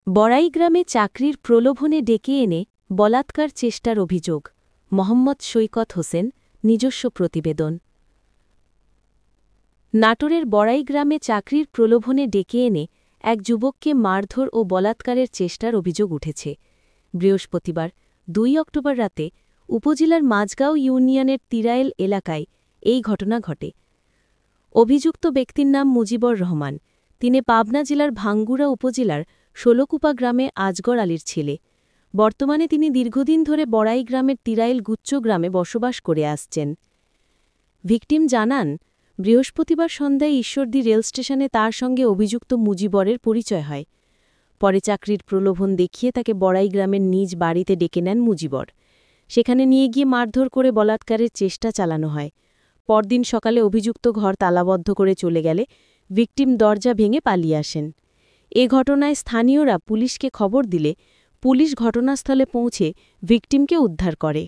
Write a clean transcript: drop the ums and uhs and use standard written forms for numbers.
বড়াই গ্রামে চাকরির প্রলোভনে ডেকে এনে বলাৎকার চেষ্টার অভিযোগ। মোহাম্মদ সৈকত হোসেন, নিজস্ব প্রতিবেদন। নাটোরের বড়াই গ্রামে চাকরির প্রলোভনে ডেকে এনে এক যুবককে মারধর ও বলাৎকারের চেষ্টার অভিযোগ উঠেছে। বৃহস্পতিবার ২ অক্টোবর রাতে উপজেলার মাঝগাঁও ইউনিয়নের তিরাইল এলাকায় এই ঘটনা ঘটে। অভিযুক্ত ব্যক্তির নাম মুজিবর রহমান। তিনি পাবনা জেলার ভাঙ্গুড়া উপজেলার ষোলকুপা গ্রামে আজগর আলীর ছেলে। বর্তমানে তিনি দীর্ঘদিন ধরে বড়াই গ্রামের তিরাইল গুচ্চ গ্রামে বসবাস করে আসছেন। ভিকটিম জানান, বৃহস্পতিবার সন্ধ্যায় ঈশ্বরদী রেলস্টেশনে তার সঙ্গে অভিযুক্ত মুজিবরের পরিচয় হয়। পরে চাকরির প্রলোভন দেখিয়ে তাকে বড়াই গ্রামের নিজ বাড়িতে ডেকে নেন মুজিবর। সেখানে নিয়ে গিয়ে মারধর করে বলাৎকারের চেষ্টা চালানো হয়। পরদিন সকালে অভিযুক্ত ঘর তালাবদ্ধ করে চলে গেলে ভিকটিম দরজা ভেঙে পালিয়ে আসেন। এ ঘটনায় স্থানীয়রা পুলিশকে খবর দিলে পুলিশ ঘটনাস্থলে পৌঁছে ভিকটিমকে উদ্ধার করে।